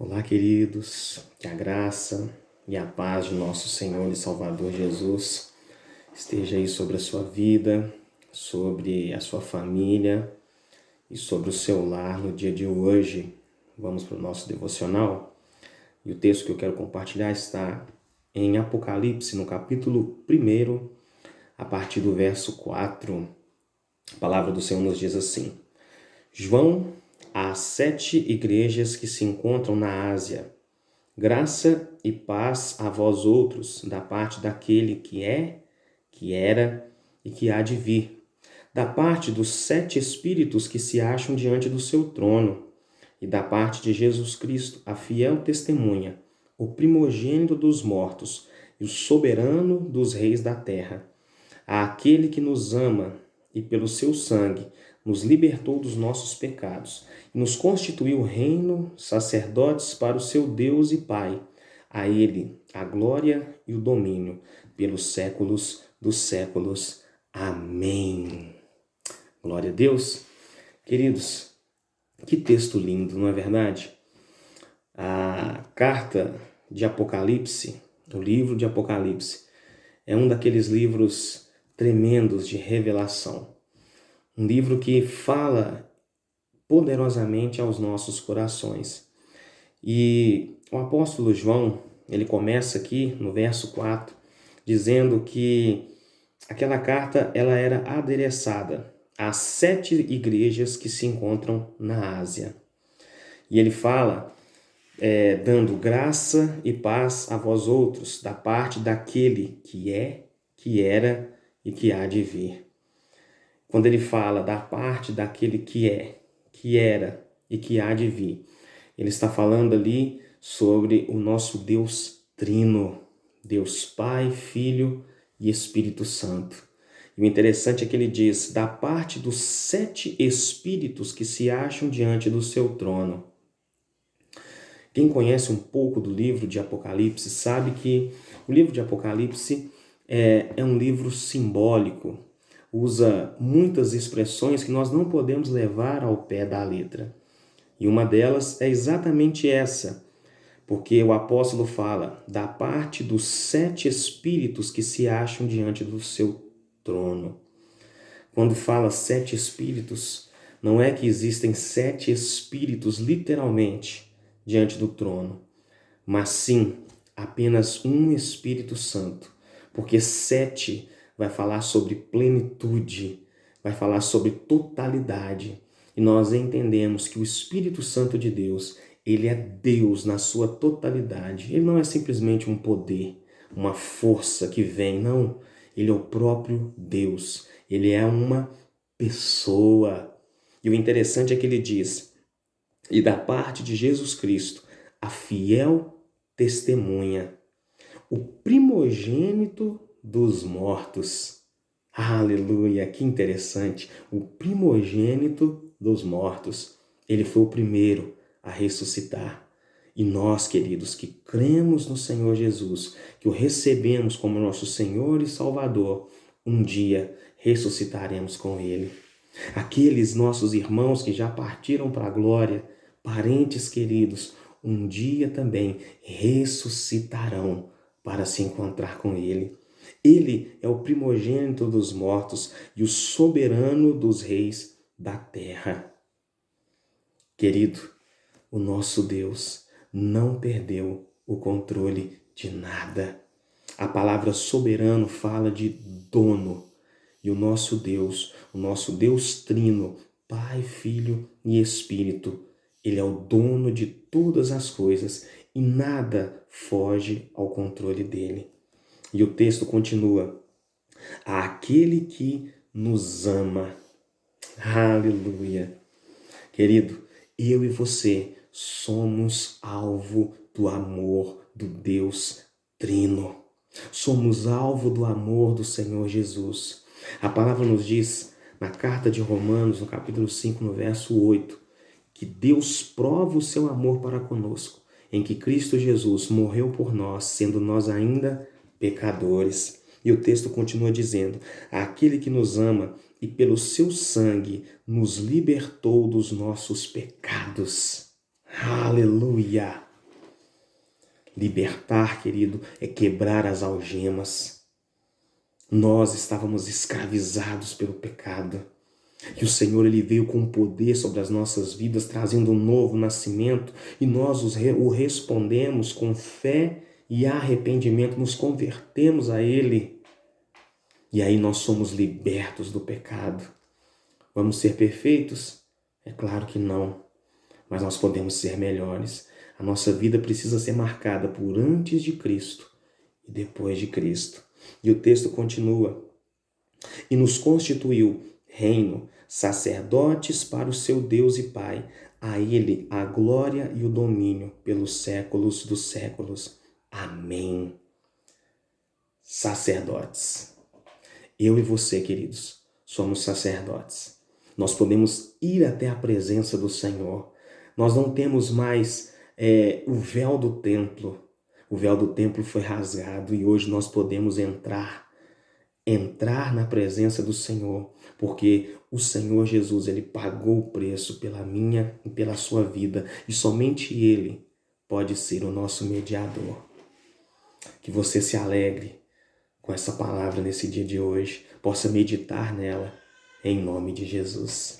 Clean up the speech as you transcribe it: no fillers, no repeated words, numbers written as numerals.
Olá, queridos, que a graça e a paz de nosso Senhor e Salvador Jesus esteja aí sobre a sua vida, sobre a sua família e sobre o seu lar no dia de hoje. Vamos para o nosso devocional e o texto que eu quero compartilhar está em Apocalipse, no capítulo 1, a partir do verso 4. A palavra do Senhor nos diz assim: João, às 7 igrejas que se encontram na Ásia, graça e paz a vós outros, da parte daquele que é, que era e que há de vir, da parte dos 7 Espíritos que se acham diante do seu trono, e da parte de Jesus Cristo, a fiel testemunha, o primogênito dos mortos e o soberano dos reis da terra, àquele que nos ama e pelo seu sangue nos libertou dos nossos pecados e nos constituiu reino, sacerdotes para o seu Deus e Pai. A ele a glória e o domínio pelos séculos dos séculos. Amém. Glória a Deus. Queridos, que texto lindo, não é verdade? A carta de Apocalipse, o livro de Apocalipse, é um daqueles livros tremendos de revelação. Um livro que fala poderosamente aos nossos corações. E o apóstolo João, ele começa aqui no verso 4, dizendo que aquela carta ela era adereçada às 7 igrejas que se encontram na Ásia. E ele fala, dando graça e paz a vós outros, da parte daquele que é, que era e que há de vir. Quando ele fala da parte daquele que é, que era e que há de vir, ele está falando ali sobre o nosso Deus Trino, Deus Pai, Filho e Espírito Santo. E o interessante é que ele diz, da parte dos 7 Espíritos que se acham diante do seu trono. Quem conhece um pouco do livro de Apocalipse sabe que o livro de Apocalipse é um livro simbólico, usa muitas expressões que nós não podemos levar ao pé da letra. E uma delas é exatamente essa, porque o apóstolo fala da parte dos 7 Espíritos que se acham diante do seu trono. Quando fala 7 Espíritos, não é que existem 7 Espíritos literalmente diante do trono, mas sim apenas um Espírito Santo, porque 7 vai falar sobre plenitude, vai falar sobre totalidade. E nós entendemos que o Espírito Santo de Deus, ele é Deus na sua totalidade. Ele não é simplesmente um poder, uma força que vem, não. Ele é o próprio Deus. Ele é uma pessoa. E o interessante é que ele diz, e da parte de Jesus Cristo, a fiel testemunha, o primogênito dos mortos. Aleluia, que interessante. O primogênito dos mortos. Ele foi o primeiro a ressuscitar. E nós, queridos, que cremos no Senhor Jesus, que o recebemos como nosso Senhor e Salvador, um dia ressuscitaremos com Ele. Aqueles nossos irmãos que já partiram para a glória, parentes queridos, um dia também ressuscitarão para se encontrar com Ele. Ele é o primogênito dos mortos e o soberano dos reis da terra. Querido, o nosso Deus não perdeu o controle de nada. A palavra soberano fala de dono. E o nosso Deus Trino, Pai, Filho e Espírito, Ele é o dono de todas as coisas e nada foge ao controle dele. E o texto continua, aquele que nos ama. Aleluia. Querido, eu e você somos alvo do amor do Deus Trino. Somos alvo do amor do Senhor Jesus. A palavra nos diz, na carta de Romanos, no capítulo 5, no verso 8, que Deus prova o seu amor para conosco, em que Cristo Jesus morreu por nós, sendo nós ainda pecadores. E o texto continua dizendo, aquele que nos ama e pelo seu sangue nos libertou dos nossos pecados. Aleluia! Libertar, querido, é quebrar as algemas. Nós estávamos escravizados pelo pecado. E o Senhor, Ele veio com poder sobre as nossas vidas, trazendo um novo nascimento. E nós o respondemos com fé e arrependimento, nos convertemos a Ele. E aí nós somos libertos do pecado. Vamos ser perfeitos? É claro que não. Mas nós podemos ser melhores. A nossa vida precisa ser marcada por antes de Cristo e depois de Cristo. E o texto continua. E nos constituiu reino, sacerdotes para o seu Deus e Pai. A Ele a glória e o domínio pelos séculos dos séculos. Amém. Sacerdotes. Eu e você, queridos, somos sacerdotes. Nós podemos ir até a presença do Senhor. Nós não temos mais o véu do templo. O véu do templo foi rasgado e hoje nós podemos entrar na presença do Senhor, porque o Senhor Jesus, Ele pagou o preço pela minha e pela sua vida, e somente Ele pode ser o nosso mediador. Que você se alegre com essa palavra nesse dia de hoje, possa meditar nela, em nome de Jesus.